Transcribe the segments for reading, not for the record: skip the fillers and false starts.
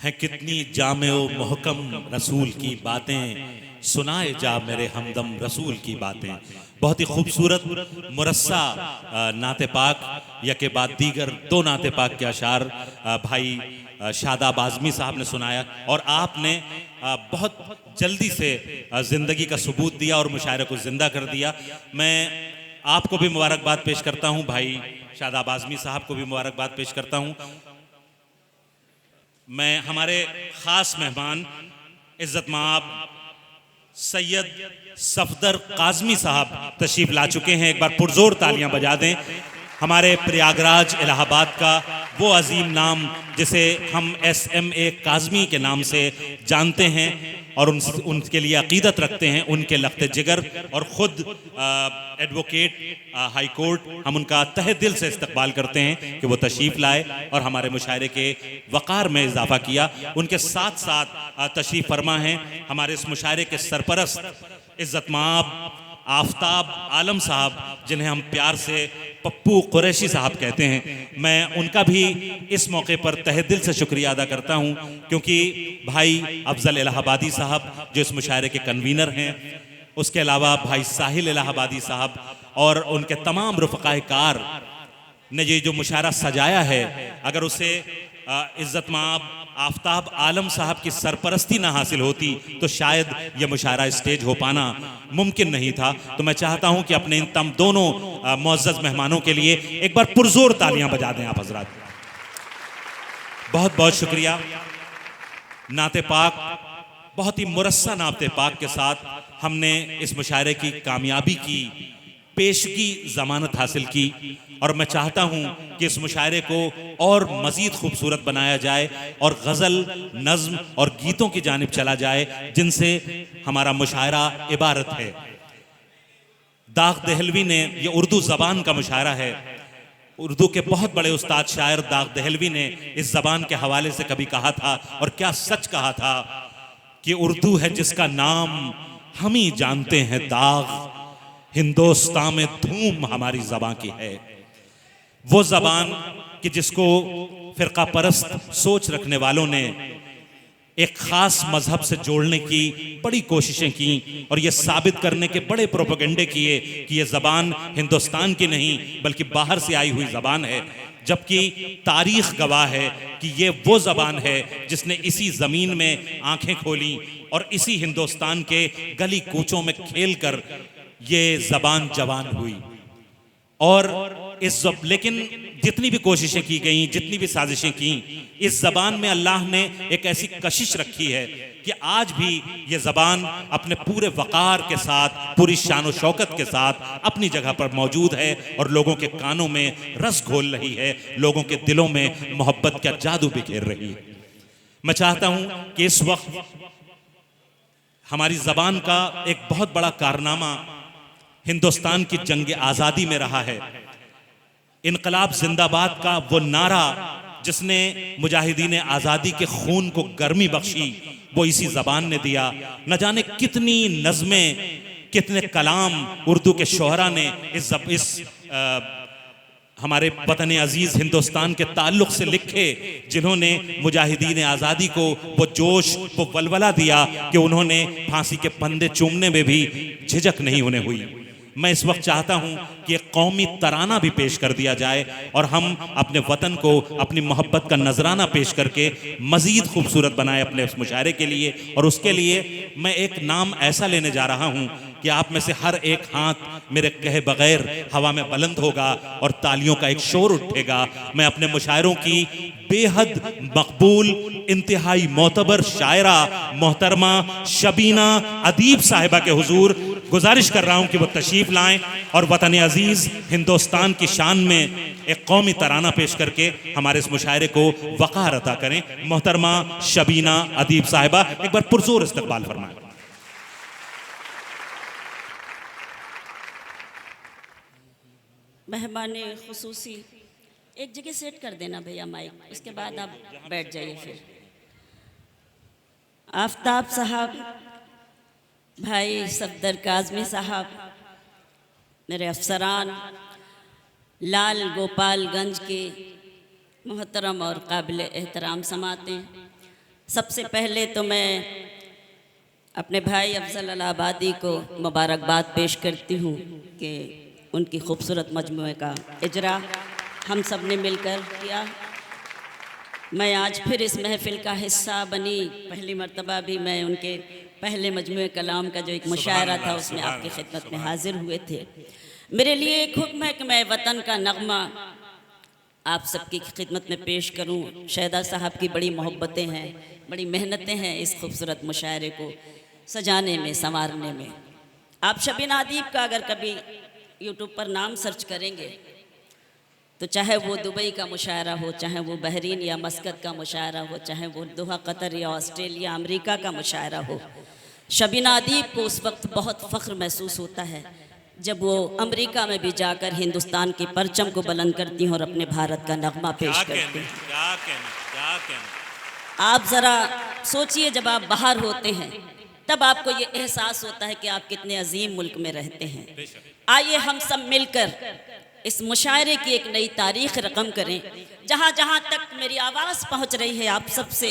हैं कितनी जामे व मोहकम रसूल की बातें, सुनाए जा मेरे हमदम रसूल की बातें। बहुत ही खूबसूरत मुरस्सा नाते पाक या के बाद दीगर दो नाते पाक के अशार भाई शादाब आज़मी साहब ने सुनाया और आपने बहुत जल्दी से ज़िंदगी का सबूत दिया और मुशायरे को ज़िंदा कर दिया। मैं आपको भी मुबारकबाद पेश करता हूँ, भाई शादाब आज़मी साहब को भी मुबारकबाद पेश करता हूँ। मैं हमारे ख़ास मेहमान इज़्ज़त माब सैयद सफदर काज़मी साहब तशरीफ़ ला चुके हैं। एक बार पुरजोर तालियां बजा दें। हमारे प्रयागराज इलाहाबाद का वो अजीम नाम जिसे हम SMA काज़मी के नाम से जानते हैं और उनके लिए अकीदत रखते हैं, उनके लख्त जिगर और ख़ुद एडवोकेट हाई कोर्ट, हम उनका तहे दिल से इस्तकबाल करते हैं कि वो तशरीफ़ लाए और हमारे मुशायरे के वक़ार में इजाफ़ा किया। उनके साथ साथ तशरीफ़ फरमा हैं हमारे इस मुशायरे के सरपरस्त इज़्ज़त माब आफ्ताब आलम साहब, जिन्हें हम प्यार से पप्पू कुरैशी साहब कहते हैं। मैं उनका भी इस मौके पर तहे दिल से शुक्रिया अदा करता हूं, क्योंकि भाई अफजल इलाहाबादी साहब जो इस मुशायरे के कन्वीनर हैं, उसके अलावा भाई साहिल इलाहाबादी साहब और उनके तमाम रुफ़क़ाए कार ने ये जो मुशायरा सजाया है, अगर उसे इज़्ज़त माब आफ्ताब आलम साहब की सरपरस्ती ना हासिल होती तो शायद ये मुशायरा स्टेज हो पाना मुमकिन नहीं था। तो मैं चाहता हूं कि अपने इन दोनों मुअज़्ज़ज़ मेहमानों के लिए एक बार पुरजोर तालियां बजा दें आप हज़रात। बहुत बहुत शुक्रिया। नाते पाक, बहुत ही मुरस्सा नाते पाक के साथ हमने इस मुशायरे की कामयाबी की पेशगी ज़मानत हासिल की और मैं चाहता हूं कि इस मुशायरे को और मज़ीद खूबसूरत बनाया जाए और गज़ल, नज़्म और गीतों की जानिब चला जाए, जिनसे हमारा मुशायरा इबारत है। दाग दहलवी ने, ये उर्दू ज़बान का मुशायरा है, उर्दू के बहुत बड़े उस्ताद शायर दाग दहलवी ने इस ज़बान के हवाले से कभी कहा था, और क्या सच कहा था, कि उर्दू है जिसका नाम हम ही जानते हैं दाग, हिंदुस्तान में धूम हमारी ज़बान की है। वो ज़बान कि जिसको फ़िरका परस्त सोच रखने वालों ने एक ख़ास मज़हब से जोड़ने की बड़ी कोशिशें की और ये साबित करने के बड़े प्रोपेगेंडे किए कि ये ज़बान हिंदुस्तान की नहीं बल्कि बाहर से आई हुई ज़बान है, जबकि तारीख़ गवाह है कि ये वो ज़बान है जिसने इसी ज़मीन में आँखें खोली और इसी हिंदुस्तान के गली कूचों में खेल कर ये ज़बान जवान हुई। और लेकिन जितनी भी कोशिशें की गई, जितनी भी साजिशें की, इस ज़बान में अल्लाह ने एक ऐसी कशिश रखी है कि आज भी ये ज़बान अपने पूरे वक़ार के साथ, पूरी शान व शौकत के साथ अपनी जगह पर मौजूद है और लोगों के कानों में रस घोल रही है, लोगों के दिलों में मोहब्बत का जादू बिखेर रही है। मैं चाहता हूँ कि इस वक्त हमारी ज़बान का एक बहुत बड़ा कारनामा हिंदुस्तान की जंग आज़ादी में रहा है। इनकलाब जिंदाबाद का वो नारा जिसने मुजाहिदीन आज़ादी के खून को गर्मी बख्शी, वो इसी ज़बान ने दिया। न जाने कितनी नज़में, कितने कलाम उर्दू के शोहरा ने इस हमारे वतन अजीज़ हिंदुस्तान के ताल्लुक़ से लिखे, जिन्होंने मुजाहिदीन आज़ादी को वो जोश, वो वलवला दिया कि उन्होंने फांसी के फंदे चूमने में भी झिझक नहीं उन्हें हुई। मैं इस वक्त चाहता हूं कि एक कौमी तराना भी पेश कर दिया जाए और हम अपने वतन को अपनी मोहब्बत का नजराना पेश करके मज़ीद खूबसूरत बनाए अपने उस मुशायरे के लिए। और उसके लिए मैं एक नाम ऐसा लेने जा रहा हूं कि आप में से हर एक हाथ मेरे कहे बगैर हवा में बुलंद होगा और तालियों का एक शोर उठेगा। मैं अपने मुशायरों की बेहद मकबूल, इंतहाई मोतबर शायरा मोहतरमा शबीना अदीब साहिबा के हुजूर गुजारिश कर रहा हूं कि वो तशरीफ़ लाएं और वतन अजीज़ हिंदुस्तान की शान में एक कौमी तराना पेश करके हमारे इस मुशायरे को वक़ार अता करें। मोहतरमा शबीना अदीब साहिबा, एक बार पुरजोर इस्तकबाल फरमाएं। मेहमान खुसूसी एक जगह सेट कर देना भैया माइक, इसके बाद आप बैठ जाइए। फिर आफ्ताब साहब, भाई सफदर काज़मी साहब, मेरे अफसरान, लाल गोपालगंज के मोहतरम और काबिल एहतराम समातें, सबसे पहले तो मैं अपने भाई अफजल अलाहाबादी को मुबारकबाद पेश करती हूँ कि उनकी खूबसूरत मजमूए का इजरा हम सब ने मिलकर किया। मैं आज फिर इस महफिल का हिस्सा बनी। पहली मर्तबा भी मैं उनके पहले मजमूए कलाम का जो एक मुशायरा था उसमें आपकी खिदमत में हाजिर हुए थे। मेरे लिए एक हुक्म है कि मैं वतन का नगमा आप सबकी खिदमत में पेश करूं। शहदा साहब की बड़ी मोहब्बतें हैं, बड़ी मेहनतें हैं इस खूबसूरत मुशायरे को सजाने में, संवारने में। आप शबीना अदीब का अगर कभी यूट्यूब पर नाम सर्च करेंगे तो चाहे वो दुबई का मुशायरा हो, चाहे वो बहरीन या मस्कत का मुशायरा हो, चाहे वो दोहा कतर या ऑस्ट्रेलिया अमेरिका का मुशायरा हो, शबीना अदीब को उस वक्त बहुत फ़ख्र महसूस होता है जब वो अमेरिका में भी जाकर हिंदुस्तान के परचम को बुलंद करती हैं और अपने भारत का नगमा पेश करती हैं। क्या कहना। आप ज़रा सोचिए, जब आप बाहर होते हैं तब आपको ये एहसास होता है कि आप कितने अजीम मुल्क में रहते हैं। आइए हम सब मिलकर इस मुशायरे की एक नई तारीख रकम करें। जहाँ जहाँ तक मेरी आवाज़ पहुँच रही है, आप सबसे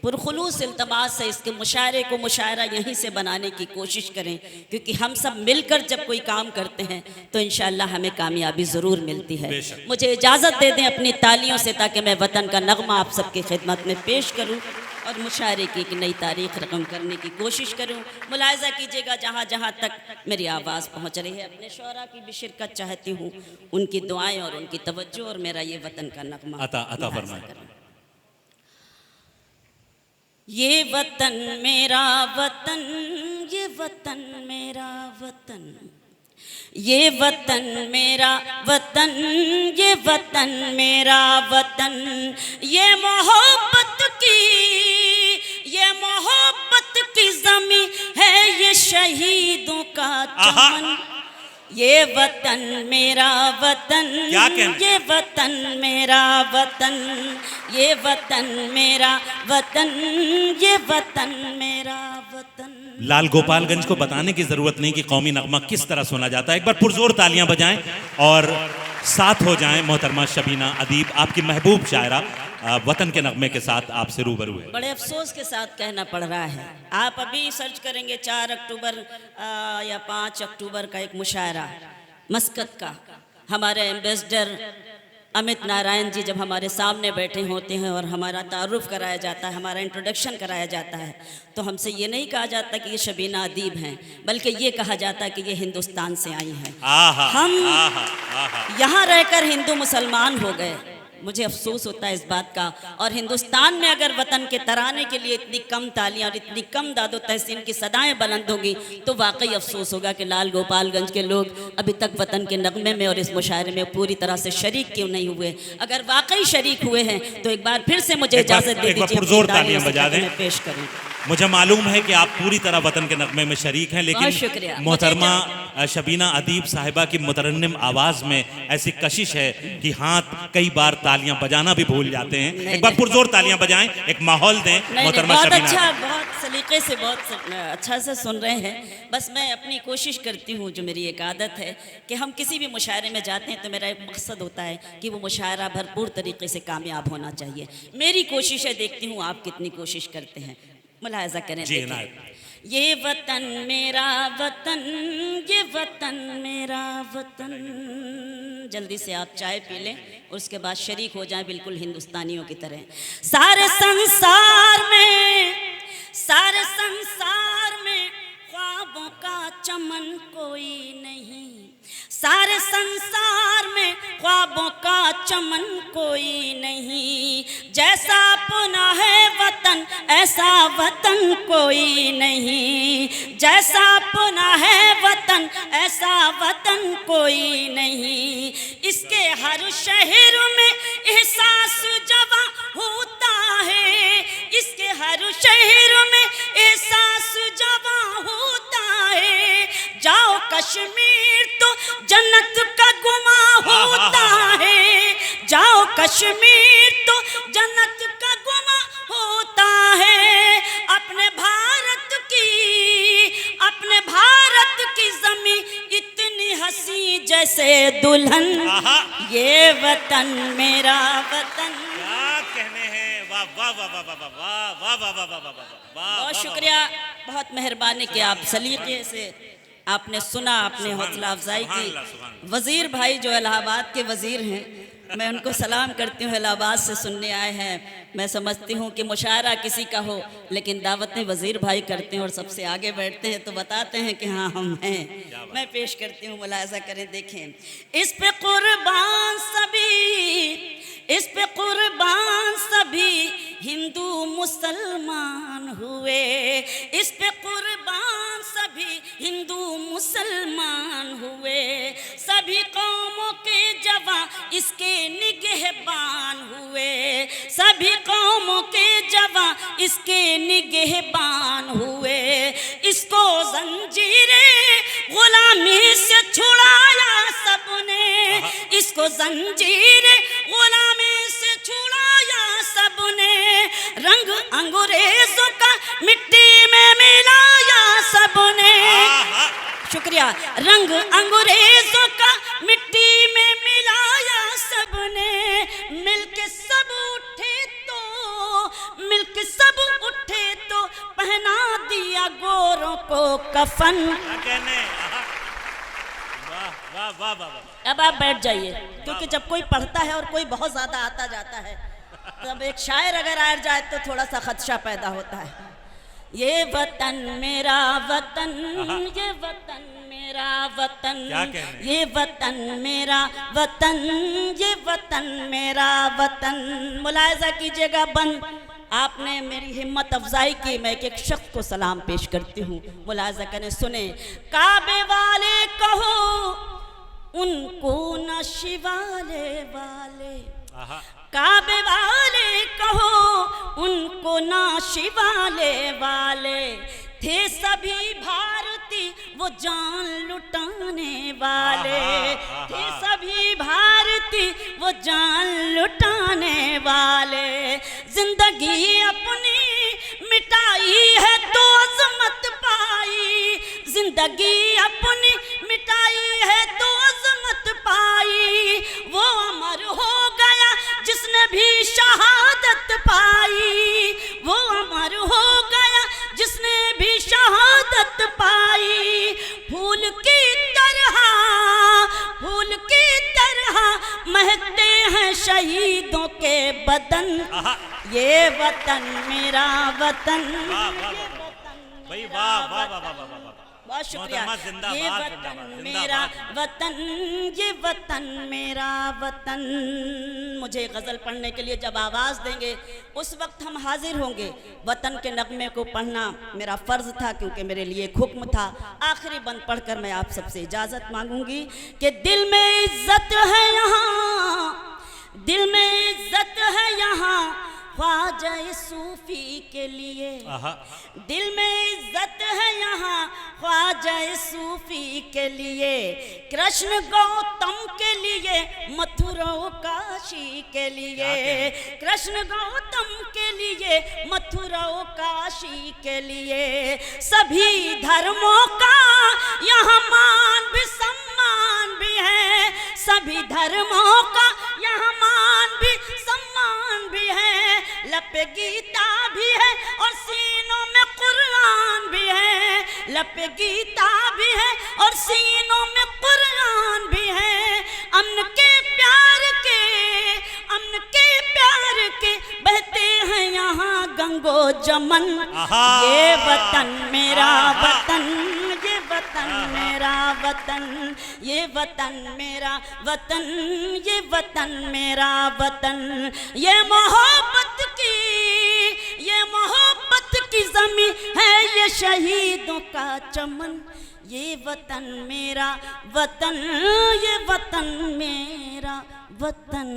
पुरखुलूस इल्तमास से इसके मुशायरे को मुशायरा यहीं से बनाने की कोशिश करें, क्योंकि हम सब मिलकर जब कोई काम करते हैं तो इंशाअल्लाह हमें कामयाबी ज़रूर मिलती है। मुझे इजाज़त दे दें अपनी तालियों से, ताकि मैं वतन का नगमा आप सबकी खिदमत में पेश करूं और मुशायरे की एक नई तारीख रकम करने की कोशिश करूं। मुलाहिज़ा कीजिएगा जहाँ जहाँ तक मेरी आवाज़ पहुँच रही है। अपने शोरा की भी शिरकत चाहती हूँ, उनकी दुआएँ और उनकी तवज्जो और मेरा ये वतन का नगमा अता फरमाएं। ये वतन मेरा वतन, ये वतन मेरा वतन, ये वतन मेरा वतन, ये वतन मेरा वतन, ये मोहब्बत की ज़मीं है, ये शहीदों का चमन। ये वतन मेरा वतन, ये वतन मेरा वतन, ये वतन मेरा वतन, ये वतन मेरा वतन। लाल गोपालगंज को बताने की जरूरत नहीं कि कौमी नगमा किस तरह सुना जाता है। एक बार पुरजोर तालियां बजाएं और साथ हो जाएं मोहतरमा शबीना अदीब, आपकी महबूब शायरा वतन के नगमे के साथ आपसे रूबरू है। बड़े अफसोस के साथ कहना पड़ रहा है, आप अभी सर्च करेंगे 4 अक्टूबर या 5 अक्टूबर का एक मुशायरा मस्कत का, हमारे एम्बेसडर अमित नारायण जी जब हमारे सामने बैठे होते हैं और हमारा तारुफ कराया जाता है, हमारा इंट्रोडक्शन कराया जाता है, तो हमसे ये नहीं कहा जाता कि ये शबीना अदीब हैं, बल्कि ये कहा जाता है कि ये हिंदुस्तान से आई हैं। हम यहाँ रहकर हिंदू मुसलमान हो गए। मुझे अफसोस होता है इस बात का। और हिंदुस्तान में अगर वतन के तराने के लिए इतनी कम तालियां और इतनी कम दादो तहसीन की सदाएं बुलंद होगी तो वाकई अफसोस होगा कि लाल गोपालगंज के लोग अभी तक वतन के नगमे में और इस मुशायरे में पूरी तरह से शरीक क्यों नहीं हुए। अगर वाकई शरीक हुए हैं तो एक बार फिर से मुझे इजाजत दे दीजिए पेश करें। मुझे मालूम है कि आप पूरी तरह वतन के नगमे में शरीक हैं, लेकिन मोहतरमा शबीना अदीब साहिबा की मुतरन्निम आवाज़ में ऐसी कशिश है कि हाथ कई बार तालियां बजाना भी भूल जाते हैं। एक बार पुरजोर तालियां बजाएं, एक माहौल दें मोहतरमा शबीना। बहुत अच्छा, बहुत सलीके से, बहुत अच्छा से सुन रहे हैं। बस मैं अपनी कोशिश करती हूँ, जो मेरी एक आदत है कि हम किसी भी मुशायरे में जाते हैं तो मेरा एक मकसद होता है कि वो मुशायरा भरपूर तरीके से कामयाब होना चाहिए। मेरी कोशिश है, देखती हूँ आप कितनी कोशिश करते हैं। मुलाहिज़ा करें। ये वतन मेरा वतन, ये वतन मेरा वतन। जल्दी से आप चाय पी लें, उसके बाद शरीक हो जाएं बिल्कुल हिंदुस्तानियों की तरह। सारे संसार में ख्वाबों का चमन कोई नहीं, सारे संसार में ख्वाबों का चमन कोई नहीं, जैसा अपना है वतन ऐसा वतन कोई नहीं, जैसा अपना है वतन ऐसा वतन कोई नहीं। इसके हर शहर में एहसास जवां होता है, इसके हर शहर में एहसास जवां होता है। जाओ कश्मीर तो जन्नत का गुमा होता है, जाओ कश्मीर तो जन्नत का गुमा होता है। अपने भारत की ज़मीं इतनी हंसी जैसे दुल्हन, ये वतन मेरा वतन। क्या कहने हैं, वाह वाह वाह बहुत शुक्रिया, बहुत मेहरबानी कि आप सलीके से आपने सुना, आपने हौसला अफजाई की। वज़ीर भाई जो इलाहाबाद के वज़ीर हैं, मैं उनको सलाम करती हूँ, इलाहाबाद से सुनने आए हैं। मैं समझती हूँ कि मुशायरा किसी का हो लेकिन दावतें वज़ीर भाई करते हैं और सबसे आगे बैठते हैं तो बताते हैं कि हाँ हम हैं। मैं पेश करती हूँ, मुलाहिज़ा करें, देखें। इस पे कुर्बान सभी, इस पे कुर्बान सभी हिंदू मुसलमान हुए, इस पे कुर्बान सभी हिंदू मुसलमान हुए, सभी कौमों के जवां इसके निगहबान हुए, सभी कौमों के जवां इसके निगहबान हुए। इसको जंजीरे गुलामी से छुड़ाया सबने, इसको जंजीरे गुलामी से छुड़ाया सबने, रंग अंग्रेजों का मिट्टी में मिलाया सबने। शुक्रिया। रंग अंग्रेजों का मिट्टी में मिलाया सबने, मिलके सब उठे तो, मिलके सब उठे तो पहना दिया गोरों को कफन। अब आप बैठ जाइए, क्योंकि जब कोई पढ़ता है और कोई बहुत ज्यादा आता जाता है तब एक शायर अगर आ जाए तो थोड़ा सा खदशा पैदा होता है। ये वतन मेरा वतन, ये वतन मेरा वतन, ये वतन मेरा वतन, ये वतन मेरा वतन। मुलाहिज़ा कीजिएगा, बंद आपने मेरी हिम्मत अफजाई की, मैं एक शख्स को सलाम पेश करती हूँ, मुलाहिज़ा करें, सुने। काबे वाले कहो उनको न शिवाले वाले, काबे वाले कहो उनको ना शिवाले वाले, थे सभी भारती वो जान लुटाने वाले, थे सभी भारती वो जान लुटाने वाले। जिंदगी अपनी मिटाई है तो अज़मत पाई, जिंदगी अपनी मिटाई है तो अज़मत पाई। वो अमर हो गया जिसने भी शहादत पाई, वो अमर हो गया जिसने भी शहादत पाई। फूल की तरह, फूल की तरह महकते हैं शहीदों के बदन। ये वतन मेरा वतन, भाई वाह वाह वाह वाह वाह, बहुत शुक्रिया। ये वतन मेरा वतन, ये वतन मेरा वतन। मुझे गज़ल पढ़ने के लिए जब आवाज़ देंगे उस वक्त हम हाजिर होंगे। वतन के नगमे को पढ़ना मेरा फ़र्ज़ था, क्योंकि मेरे लिए एक हुक्म था। आखिरी बंद पढ़कर मैं आप सबसे इजाज़त मांगूंगी कि दिल में इज़्ज़त है यहाँ, दिल में इज़्ज़त है यहाँ ख्वाजा सूफी के लिए, दिल में इज्जत है यहाँ ख्वाजा सूफी के लिए। कृष्ण गौतम के लिए, मथुरा काशी के लिए, कृष्ण गौतम के लिए, मथुरा काशी के लिए। सभी धर्मों का यहाँ मान भी सम्मान भी है, सभी धर्मों का यहाँ मान भी सम्मान भी है। लपे गीता भी है और सीनों में कुरान भी है, लपे गीता भी है और सीनों में कुरान भी है। अमन के प्यार के, अमन के प्यार के बहते हैं यहाँ गंगो जमन। ये वतन मेरा वतन, ये वतन मेरा वतन, ये वतन मेरा वतन, ये वतन मेरा वतन। ये मोहब्बत की, ये मोहब्बत की ज़मीं है, ये शहीदों का चमन। ये वतन मेरा वतन, ये वतन मेरा वतन।